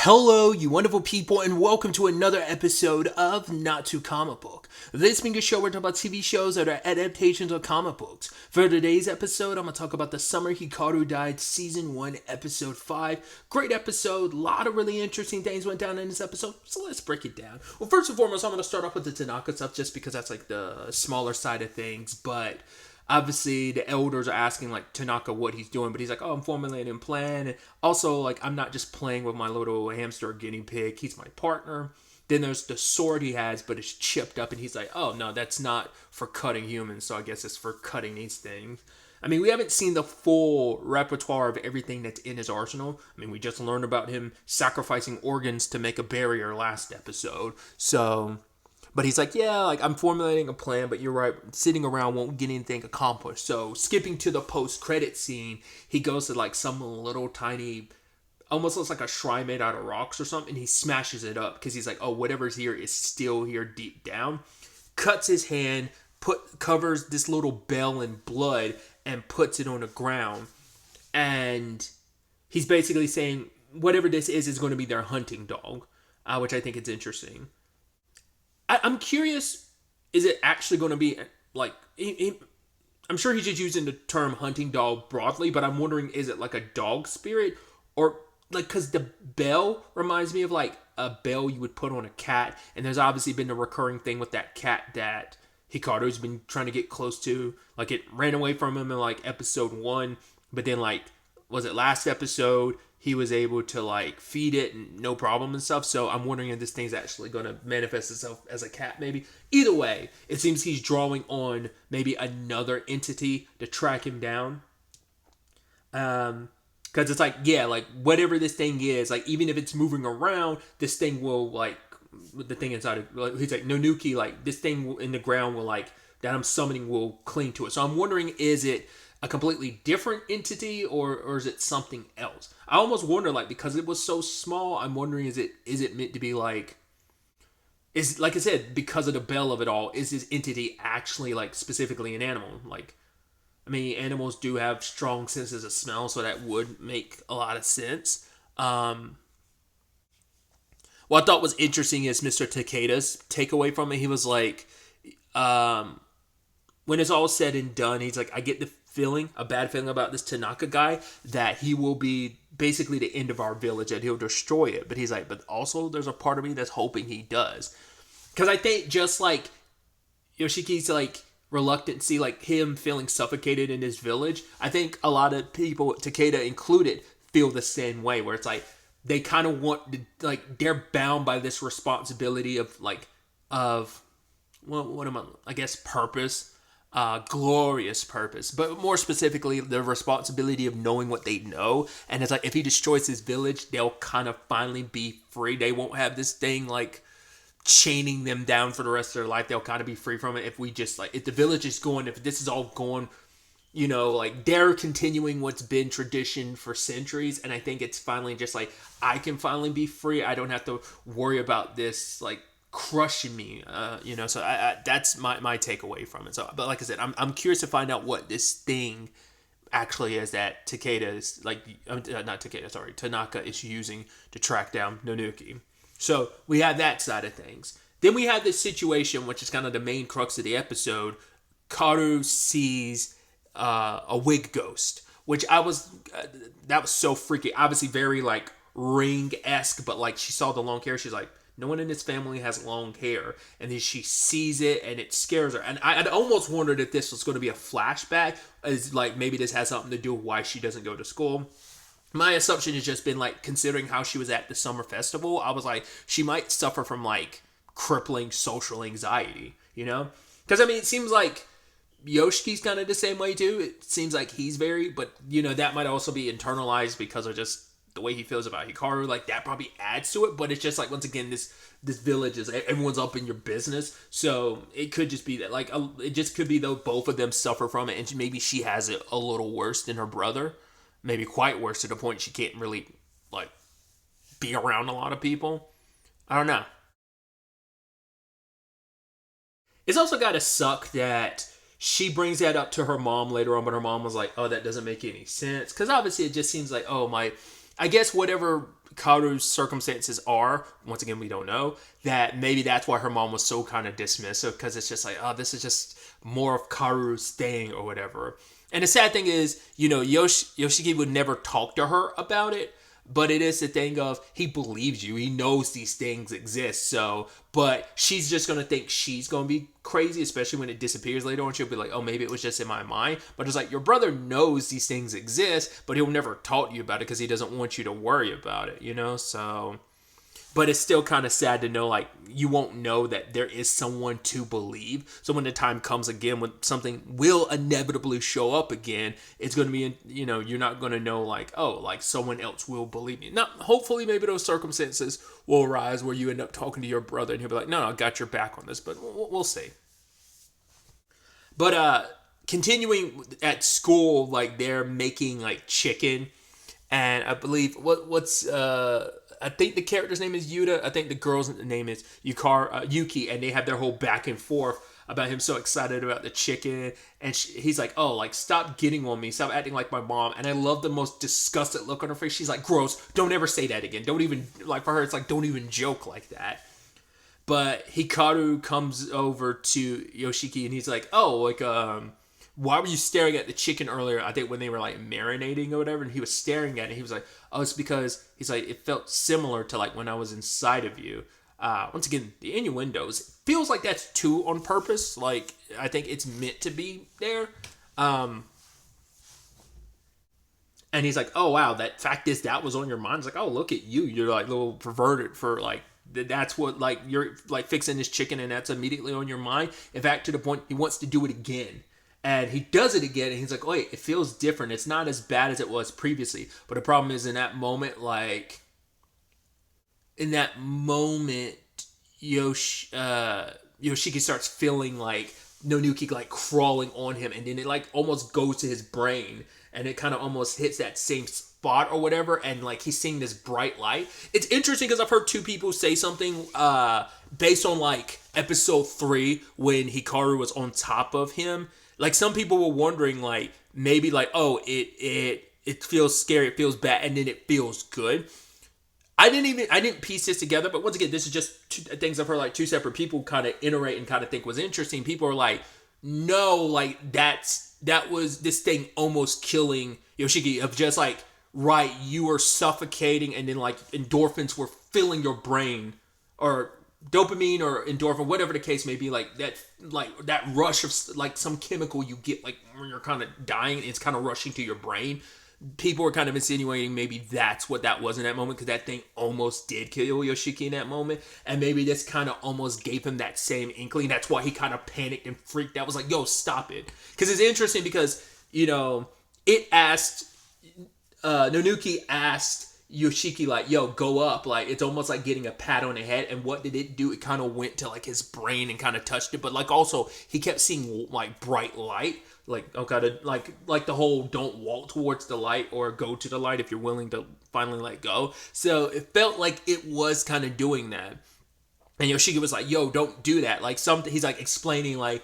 Hello, you wonderful people, and welcome to another episode of Not Too Comic Book. This being a show where we talk about TV shows that are adaptations of comic books. For today's episode, I'm going to talk about The Summer Hikaru Died, Season 1, Episode 5. Great episode, a lot of really interesting things went down in this episode, so let's break it down. Well, first and foremost, I'm going to start off with the Tanaka stuff just because that's like the smaller side of things, but obviously the elders are asking like Tanaka what he's doing, but he's like, oh, I'm formulating a plan. And also, like, I'm not just playing with my little hamster or guinea pig, he's my partner. Then there's the sword he has, but it's chipped up, and he's like, oh no, that's not for cutting humans, so I guess it's for cutting these things. I mean, we haven't seen the full repertoire of everything that's in his arsenal. I mean, we just learned about him sacrificing organs to make a barrier last episode. So, but he's like, yeah, like, I'm formulating a plan, but you're right, sitting around won't get anything accomplished. So, skipping to the post-credit scene, he goes to, like, some little tiny, almost looks like a shrine made out of rocks or something, and he smashes it up, because he's like, oh, whatever's here is still here deep down. Cuts his hand, covers this little bell in blood, and puts it on the ground. And he's basically saying, whatever this is going to be their hunting dog, which I think is interesting. I'm curious, is it actually going to be, like, I'm sure he's just using the term hunting dog broadly, but I'm wondering, is it like a dog spirit? Or, like, because the bell reminds me of, like, a bell you would put on a cat, and there's obviously been a recurring thing with that cat that Hikaru's been trying to get close to. Like, it ran away from him in, like, episode 1, but then, like, was it last episode, he was able to, like, feed it and no problem and stuff. So I'm wondering if this thing's actually going to manifest itself as a cat, maybe. Either way, it seems he's drawing on maybe another entity to track him down. Because it's like, yeah, like, whatever this thing is, like, even if it's moving around, this thing will, like, the thing inside of, like, he's like, Nonuki, like, this thing in the ground will, like, that I'm summoning will cling to it. So I'm wondering, is it a completely different entity, or is it something else? I almost wonder, like, because it was so small, I'm wondering, is it meant to be like, is, like I said, because of the bell of it all, is this entity actually, like, specifically an animal? Like, I mean, animals do have strong senses of smell, so that would make a lot of sense. What I thought was interesting is Mr. Takeda's takeaway from it. He was like, when it's all said and done, he's like, I get the feeling, a bad feeling about this Tanaka guy, that he will be basically the end of our village, that he'll destroy it. But he's like, but also there's a part of me that's hoping he does. Because I think just like Yoshiki's, like, reluctant to see, like, him feeling suffocated in his village, I think a lot of people, Takeda included, feel the same way, where it's like, they kind of want to, like, they're bound by this responsibility of, like, what am I guess, purpose. Glorious purpose, but more specifically the responsibility of knowing what they know. And it's like, if he destroys his village, they'll kind of finally be free. They won't have this thing, like, chaining them down for the rest of their life. They'll kind of be free from it if we just, like, if the village is going, if this is all going, you know, like, they're continuing what's been tradition for centuries. And I think it's finally just like, I can finally be free. I don't have to worry about this, like, crushing me, you know. So I that's my takeaway from it. So, but like I said, I'm curious to find out what this thing actually is that Takeda is, like, not Takeda, sorry, Tanaka is using to track down Nonuki. So we have that side of things. Then we have this situation, which is kind of the main crux of the episode. Karu sees a wig ghost, which that was so freaky. Obviously very, like, Ring-esque, but, like, she saw the long hair. She's like, no one in this family has long hair. And then she sees it, and it scares her. And I'd almost wondered if this was going to be a flashback, as, like, maybe this has something to do with why she doesn't go to school. My assumption has just been, like, considering how she was at the summer festival, I was like, she might suffer from, like, crippling social anxiety, you know? Because, I mean, it seems like Yoshiki's kind of the same way, too. It seems like he's but, you know, that might also be internalized because of just the way he feels about Hikaru. Like, that probably adds to it, but it's just like, once again, this village is, everyone's up in your business, so it could just be that, like, it just could be though both of them suffer from it, and maybe she has it a little worse than her brother, maybe quite worse, to the point she can't really, like, be around a lot of people. I don't know. It's also gotta suck that she brings that up to her mom later on, but her mom was like, oh, that doesn't make any sense, because obviously it just seems like, oh, I guess whatever Karu's circumstances are, once again, we don't know, that maybe that's why her mom was so kind of dismissive, because it's just like, oh, this is just more of Karu's thing or whatever. And the sad thing is, Yoshiki would never talk to her about it, but it is the thing of, he believes you. He knows these things exist. So, but she's just going to think she's going to be crazy, especially when it disappears later on. She'll be like, oh, maybe it was just in my mind. But it's like, your brother knows these things exist, but he'll never talk to you about it because he doesn't want you to worry about it, So, but it's still kind of sad to know, like, you won't know that there is someone to believe. So when the time comes again, when something will inevitably show up again, it's going to be, you're not going to know, like, oh, like, someone else will believe me. Now, hopefully, maybe those circumstances will arise where you end up talking to your brother and he'll be like, no, I got your back on this, but we'll see. But continuing at school, like, they're making, like, chicken. And I believe, I think the character's name is Yuta. I think the girl's name is Yuki, and they have their whole back and forth about him so excited about the chicken. And he's like, oh, like, stop getting on me. Stop acting like my mom. And I love the most disgusted look on her face. She's like, gross. Don't ever say that again. Don't even, like, for her, it's like, don't even joke like that. But Hikaru comes over to Yoshiki, and he's like, oh, like, why were you staring at the chicken earlier? I think when they were, like, marinating or whatever, and he was staring at it. He was like, oh, it's because, he's like, it felt similar to, like, when I was inside of you. Once again, the innuendos, feels like that's too on purpose. Like, I think it's meant to be there. And he's like, oh, wow, that was on your mind. It's like, oh, look at you. You're, like, a little perverted for, like, that's what, like, you're, like, fixing this chicken, and that's immediately on your mind. In fact, to the point, he wants to do it again. And he does it again, and he's like, wait, it feels different. It's not as bad as it was previously. But the problem is, in that moment, Yoshiki starts feeling like Nonuki, like, crawling on him. And then it, like, almost goes to his brain. And it kind of almost hits that same spot or whatever. And, like, he's seeing this bright light. It's interesting because I've heard two people say something based on, like, episode 3 when Hikaru was on top of him. Like, some people were wondering, like, maybe, like, oh, it feels scary, it feels bad, and then it feels good. I didn't piece this together, but once again, this is just two things I've heard, like, two separate people kind of iterate and kind of think was interesting. People are like, no, like, that was this thing almost killing Yoshiki, of just, like, right, you were suffocating, and then, like, endorphins were filling your brain, or dopamine or endorphin, whatever the case may be, like that rush of, like, some chemical you get, like, when you're kind of dying, it's kind of rushing to your brain. People were kind of insinuating maybe that's what that was in that moment, because that thing almost did kill Yoshiki in that moment, and maybe this kind of almost gave him that same inkling. That's why he kind of panicked and freaked out, was like, yo, stop it. Because it's interesting because, it asked, Nonuki asked Yoshiki, like, yo, go up. Like, it's almost like getting a pat on the head. And what did it do? It kind of went to, like, his brain and kind of touched it. But, like, also, he kept seeing, like, bright light. Like, okay, like the whole don't walk towards the light or go to the light if you're willing to finally let go. So it felt like it was kind of doing that. And Yoshiki was like, yo, don't do that. Like, he's, like, explaining, like,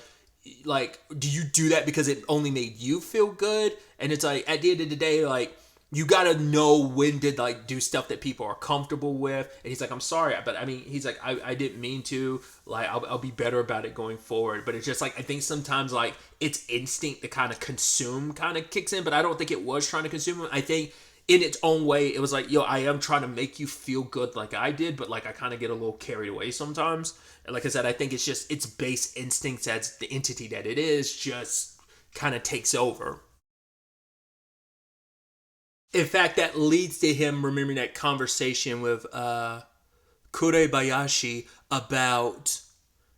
do you do that because it only made you feel good? And it's like, at the end of the day, like, you gotta know when to, like, do stuff that people are comfortable with. And he's like, I'm sorry, but I mean, he's like, I didn't mean to. Like, I'll be better about it going forward. But it's just like, I think sometimes, like, it's instinct to kind of consume kind of kicks in. But I don't think it was trying to consume him. I think in its own way, it was like, yo, I am trying to make you feel good like I did. But, like, I kind of get a little carried away sometimes. And like I said, I think it's just its base instincts as the entity that it is just kind of takes over. In fact, that leads to him remembering that conversation with Kurebayashi about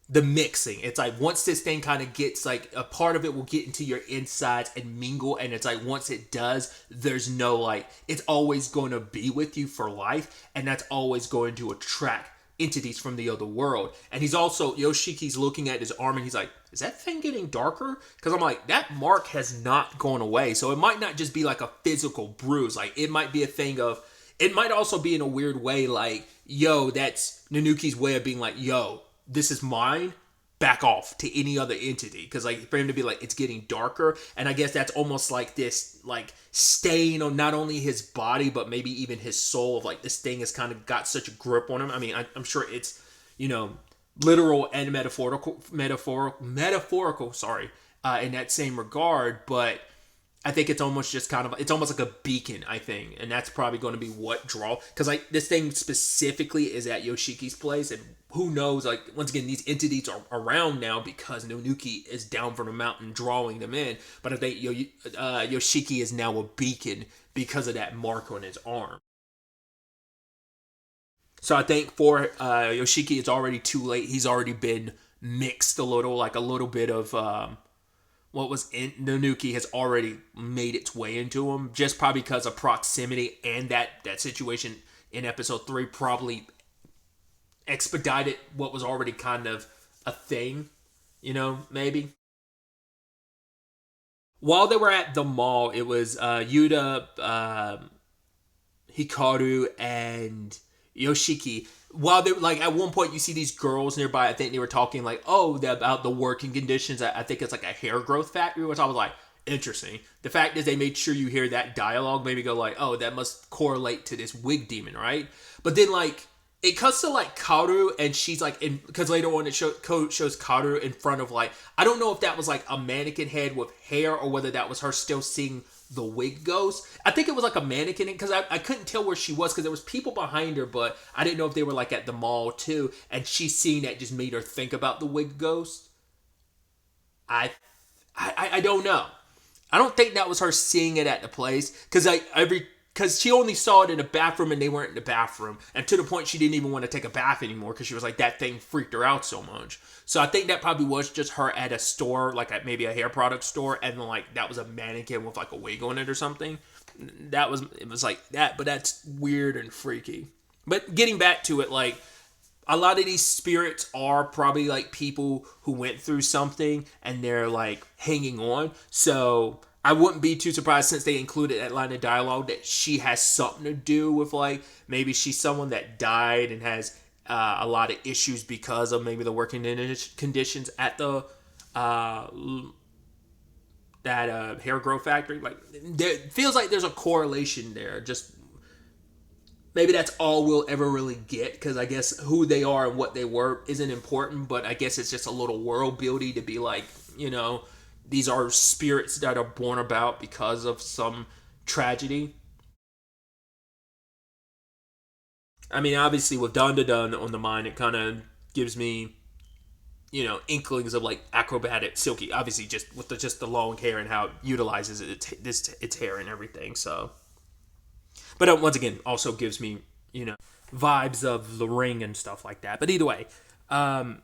the mixing. It's like, once this thing kind of gets, like, a part of it will get into your insides and mingle, and it's like, once it does, there's no, like, it's always going to be with you for life, and that's always going to attract entities from the other world. And he's also, Yoshiki's looking at his arm, and he's like, is that thing getting darker? Because I'm like, that mark has not gone away. So it might not just be like a physical bruise. Like, it might be a thing of, it might also be in a weird way, like, yo, that's Nanuki's way of being like, yo, this is mine. back off to any other entity, because like for him to be like it's getting darker, and I guess that's almost like this like stain on not only his body but maybe even his soul, of like this thing has kind of got such a grip on him. I mean, I'm sure it's, you know, literal and metaphorical, sorry, in that same regard, but I think it's almost just kind of, it's almost like a beacon, I think, and that's probably going to be what draw, because like this thing specifically is at Yoshiki's place, and who knows, like once again these entities are around now because Nonuki is down from the mountain drawing them in, but I think Yoshiki is now a beacon because of that mark on his arm. So I think for Yoshiki, it's already too late. He's already been mixed a little, like a little bit of what was in Nonuki has already made its way into him, just probably because of proximity, and that situation in episode 3 probably expedited what was already kind of a thing, you know, maybe. While they were at the mall, it was Yuta, Hikaru, and Yoshiki. While they like at one point you see these girls nearby, I think they were talking like, oh, about the working conditions. I think it's like a hair growth factory, which I was like, interesting. The fact is they made sure you hear that dialogue, maybe go like, oh, that must correlate to this wig demon, right? But then like it cuts to like Karu, and she's like in, because later on it shows Karu in front of like, I don't know if that was like a mannequin head with hair or whether that was her still seeing the wig ghost. I think it was like a mannequin, because I couldn't tell where she was because there was people behind her, but I didn't know if they were like at the mall too, and she seeing that just made her think about the wig ghost. I don't know. I don't think that was her seeing it at the place, because she only saw it in the bathroom and they weren't in the bathroom, and to the point she didn't even want to take a bath anymore because she was like, that thing freaked her out so much. So I think that probably was just her at a store, like at maybe a hair product store, and then like that was a mannequin with like a wig on it or something. It was like that, but that's weird and freaky. But getting back to it, like a lot of these spirits are probably like people who went through something and they're like hanging on. So I wouldn't be too surprised, since they included that line of dialogue, that she has something to do with like maybe she's someone that died and has a lot of issues because of maybe the working conditions at the that hair growth factory. Like there feels like there's a correlation there. Just maybe that's all we'll ever really get, because I guess who they are and what they were isn't important, but I guess it's just a little world building to be like, you know, these are spirits that are born about because of some tragedy. I mean, obviously with Dun Dun Dun on the mind, it kind of gives me, you know, inklings of like acrobatic Silky, obviously just with just the long hair and how it utilizes its hair and everything. So, but once again, also gives me, you know, vibes of the Ring and stuff like that. But either way, I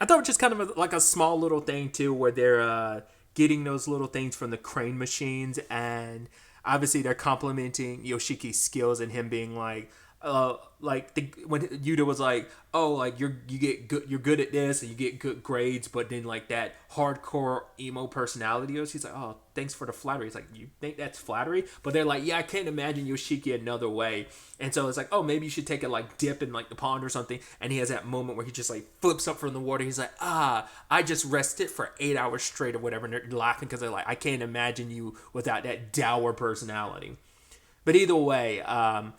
thought it was just kind of like a small little thing too, where they're getting those little things from the crane machines, and obviously they're complimenting Yoshiki's skills and him being when Yuta was like, oh, like you're good at this and you get good grades, but then like that hardcore emo personality is, he's like, oh, thanks for the flattery. It's like, you think that's flattery? But they're like, yeah, I can't imagine Yoshiki another way. And so it's like, oh, maybe you should take a like dip in like the pond or something. And he has that moment where he just like flips up from the water. He's like, I just rested for 8 hours straight or whatever. And they're laughing because they're like, I can't imagine you without that dour personality. But either way,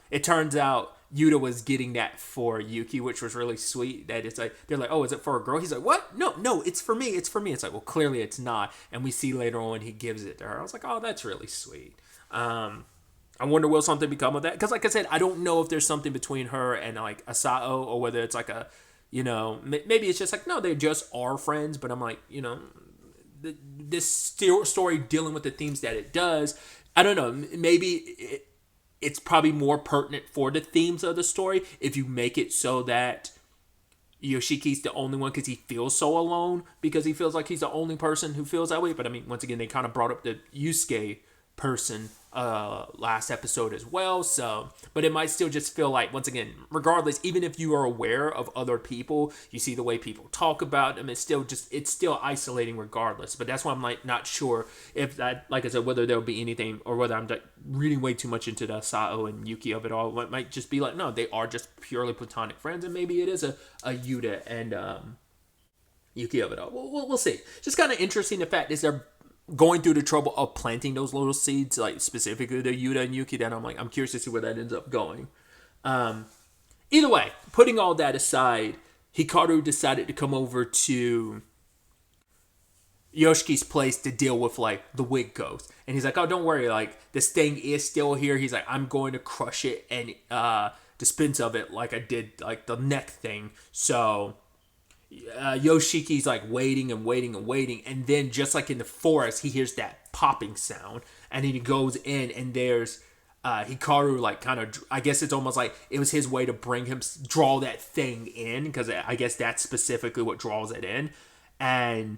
it turns out Yuta was getting that for Yuki, which was really sweet. That it's like, they're like, oh, is it for a girl? He's like, what? No, it's for me. It's for me. It's like, well, clearly it's not. And we see later on he gives it to her. I was like, oh, that's really sweet. I wonder, will something become of that? Because like I said, I don't know if there's something between her and like Asao, or whether it's like a, you know, maybe it's just like, no, they just are friends. But I'm like, you know, this story dealing with the themes that it does, I don't know, maybe it's probably more pertinent for the themes of the story if you make it so that Yoshiki's the only one because he feels so alone, because he feels like he's the only person who feels that way. But I mean, once again, they kind of brought up the Yusuke person last episode as well. So, but it might still just feel like, once again, regardless, even if you are aware of other people, you see the way people talk about them, it's still isolating regardless. But that's why I'm like not sure if that, like I said, whether there'll be anything, or whether I'm like reading way too much into the Sao and Yuki of it all. It might just be like, no, they are just purely platonic friends, and maybe it is a Yuta and Yuki of it all. We'll see. Just kind of interesting. The fact is they're going through the trouble of planting those little seeds, like specifically the Yuta and Yuki. That I'm curious to see where that ends up going. Either way, putting all that aside, Hikaru decided to come over to Yoshiki's place to deal with like the wig ghost, and he's like, "Oh, don't worry, like this thing is still here." He's like, "I'm going to crush it and dispense of it like I did like the neck thing." So Yoshiki's like waiting and waiting and waiting, and then just like in the forest, he hears that popping sound, and then he goes in, and there's Hikaru like kind of, I guess it's almost like it was his way to draw that thing in, because I guess that's specifically what draws it in. And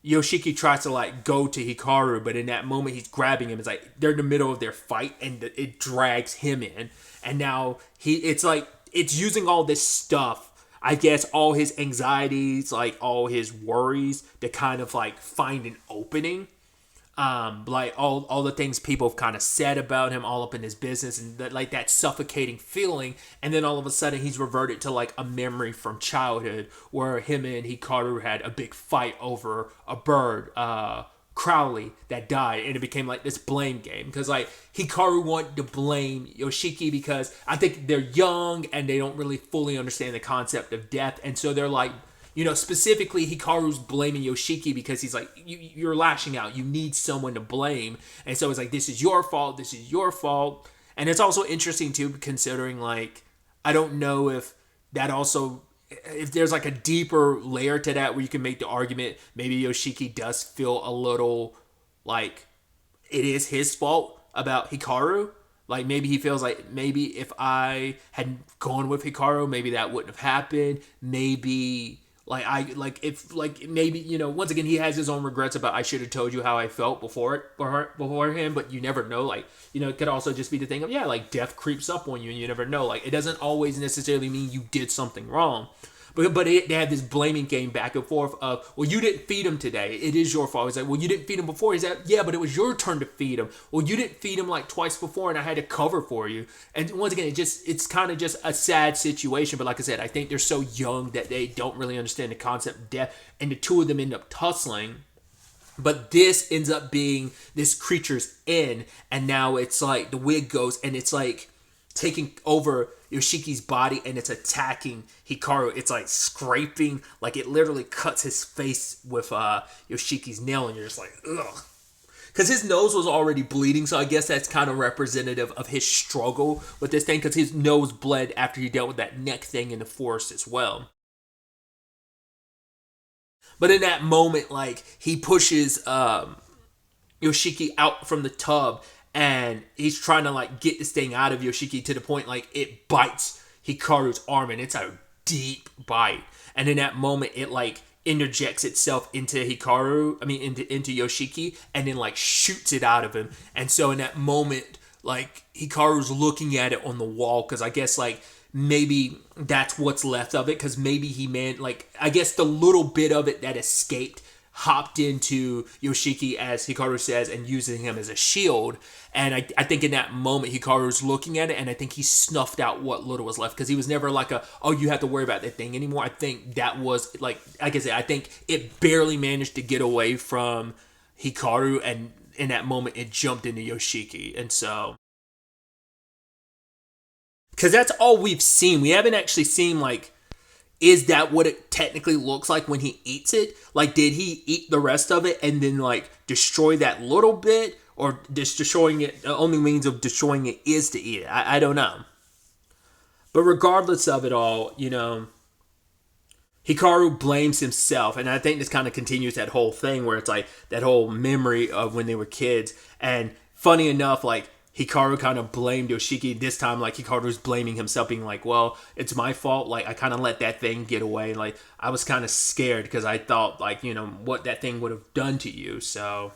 Yoshiki tries to like go to Hikaru, but in that moment he's grabbing him. It's like they're in the middle of their fight, and it drags him in, and now it's like it's using all this stuff, I guess, all his anxieties, like all his worries, to kind of like find an opening. Like all the things people have kind of said about him, all up in his business, and like that suffocating feeling. And then all of a sudden he's reverted to like a memory from childhood where him and Hikaru had a big fight over a bird, Crowley, that died, and it became like this blame game, because like Hikaru wanted to blame Yoshiki because I think they're young and they don't really fully understand the concept of death, and so they're like, specifically Hikaru's blaming Yoshiki because he's like, you're lashing out, you need someone to blame, and so it's like, this is your fault, and it's also interesting too, considering like, I don't know if there's like a deeper layer to that where you can make the argument maybe Yoshiki does feel a little like it is his fault about Hikaru. Like maybe he feels like, maybe if I had gone with Hikaru, maybe that wouldn't have happened. Maybe maybe, once again, he has his own regrets about, I should have told you how I felt before him, but you never know. Like, it could also just be the thing of, like death creeps up on you and you never know. Like, it doesn't always necessarily mean you did something wrong. But they had this blaming game back and forth of, well, you didn't feed him today, it is your fault. He's like, well, you didn't feed him before. He's like, yeah, but it was your turn to feed him. Well, you didn't feed him like twice before and I had to cover for you. And once again, it's kind of just a sad situation. But like I said, I think they're so young that they don't really understand the concept of death, and the two of them end up tussling. But this ends up being this creature's end, and now it's like the wig goes, and it's like taking over Yoshiki's body, and it's attacking Hikaru. It's like scraping, like it literally cuts his face with Yoshiki's nail, and you're just like, ugh. Because his nose was already bleeding, so I guess that's kind of representative of his struggle with this thing, because his nose bled after he dealt with that neck thing in the forest as well. But in that moment, like, he pushes Yoshiki out from the tub, and he's trying to like get this thing out of Yoshiki, to the point like it bites Hikaru's arm, and it's a deep bite. And in that moment, it like interjects itself into into Yoshiki, and then like shoots it out of him. And so in that moment, like Hikaru's looking at it on the wall, because I guess like maybe that's what's left of it, because maybe I guess the little bit of it that escaped hopped into Yoshiki, as Hikaru says, and using him as a shield. And I think in that moment, Hikaru's looking at it, and I think he snuffed out what little was left, because he was never like you have to worry about that thing anymore. I think that was, like I said, I think it barely managed to get away from Hikaru, and in that moment, it jumped into Yoshiki. And so, because that's all we've seen. We haven't actually seen, like, is that what it technically looks like when he eats it? Like, did he eat the rest of it and then, like, destroy that little bit? Or just destroying it, the only means of destroying it is to eat it? I don't know. But regardless of it all, Hikaru blames himself. And I think this kind of continues that whole thing where it's like that whole memory of when they were kids. And funny enough, like, Hikaru kind of blamed Yoshiki. This time, like, Hikaru's blaming himself, being like, well, it's my fault. Like, I kind of let that thing get away. Like, I was kind of scared because I thought, like, what that thing would have done to you. So,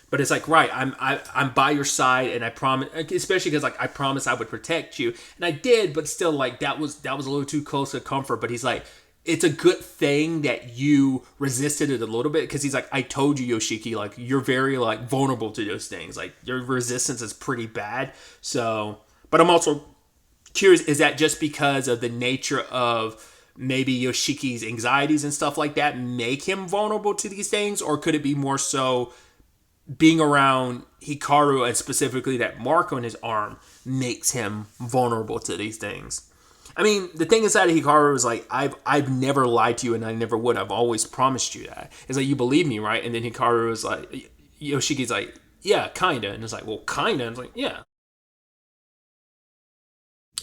but it's like, right, I'm by your side, and I promise, especially because, like, I promised I would protect you. And I did, but still, like, that was a little too close to comfort. But he's like, it's a good thing that you resisted it a little bit, because he's like, I told you, Yoshiki, like, you're very, like, vulnerable to those things. Like, your resistance is pretty bad. So, but I'm also curious, is that just because of the nature of maybe Yoshiki's anxieties and stuff like that make him vulnerable to these things? Or could it be more so being around Hikaru, and specifically that mark on his arm, makes him vulnerable to these things? I mean, the thing inside of Hikaru is like, I've never lied to you, and I never would. I've always promised you that. It's like, you believe me, right? And then Hikaru is like, Yoshiki's like, yeah, kinda. And it's like, well, kinda. And it's like, yeah.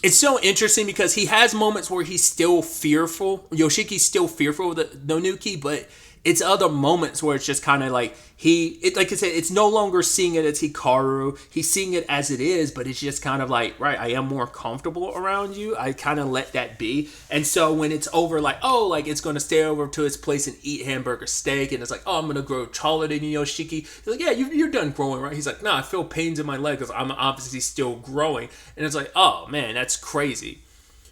It's so interesting because he has moments where he's still fearful. Yoshiki's still fearful of the Nonuki, but it's other moments where it's just kind of like like I said, it's no longer seeing it as Hikaru. He's seeing it as it is, but it's just kind of like, right, I am more comfortable around you. I kind of let that be. And so when it's over, like, oh, like it's going to stay over to his place and eat hamburger steak, and it's like, oh, I'm going to grow taller than you, Yoshiki. He's like, yeah, you're done growing, right? He's like, no, I feel pains in my leg because I'm obviously still growing. And it's like, oh, man, that's crazy.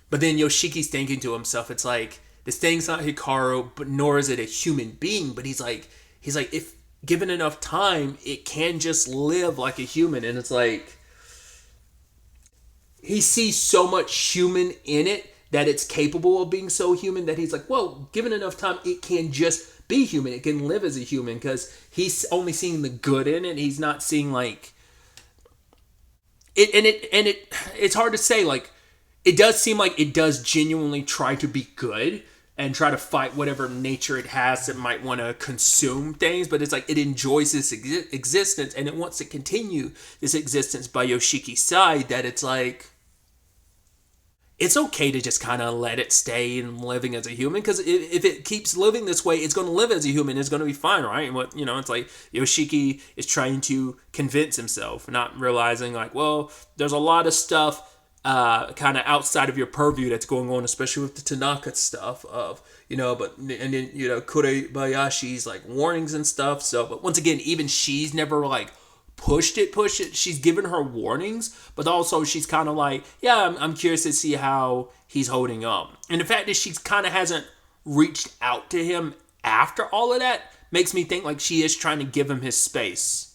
But then Yoshiki's thinking to himself, it's like, this thing's not Hikaru, but nor is it a human being. But he's like, if given enough time, it can just live like a human. And it's like, he sees so much human in it that it's capable of being so human that he's like, well, given enough time, it can just be human. It can live as a human, because he's only seeing the good in it. He's not seeing like it. And it's hard to say. Like, it does seem like it does genuinely try to be good and try to fight whatever nature it has that might want to consume things. But it's like, it enjoys this existence, and it wants to continue this existence by Yoshiki's side, that it's like, it's okay to just kind of let it stay and living as a human, because if it keeps living this way, it's going to live as a human. It's going to be fine, right? And what, it's like Yoshiki is trying to convince himself, not realizing like, well, there's a lot of stuff kind of outside of your purview that's going on, especially with the Tanaka stuff of, but, and then, Kurebayashi's like warnings and stuff. So, but once again, even she's never like pushed it. She's given her warnings, but also she's kind of like, yeah, I'm curious to see how he's holding up. And the fact that she kind of hasn't reached out to him after all of that makes me think like she is trying to give him his space,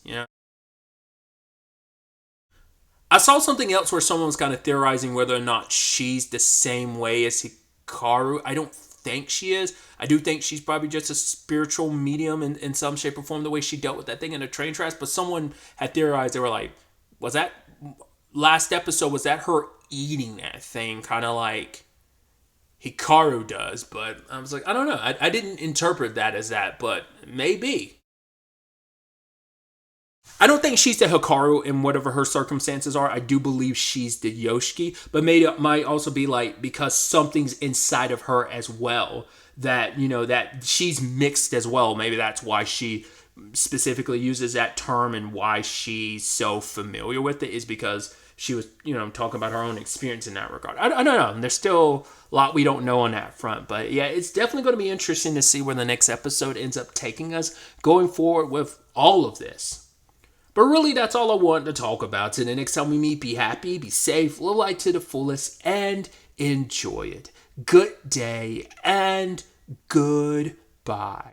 I saw something else where someone was kind of theorizing whether or not she's the same way as Hikaru. I don't think she is. I do think she's probably just a spiritual medium in some shape or form, the way she dealt with that thing in the train tracks. But someone had theorized, they were like, was that last episode, was that her eating that thing kind of like Hikaru does? But I was like, I don't know. I didn't interpret that as that, but maybe. I don't think she's the Hikaru in whatever her circumstances are. I do believe she's the Yoshiki, but maybe it might also be like, because something's inside of her as well, that, that she's mixed as well. Maybe that's why she specifically uses that term, and why she's so familiar with it is because she was, talking about her own experience in that regard. I don't know. There's still a lot we don't know on that front. But yeah, it's definitely going to be interesting to see where the next episode ends up taking us going forward with all of this. But really, that's all I wanted to talk about. So the next time we meet, be happy, be safe, live life to the fullest, and enjoy it. Good day and goodbye.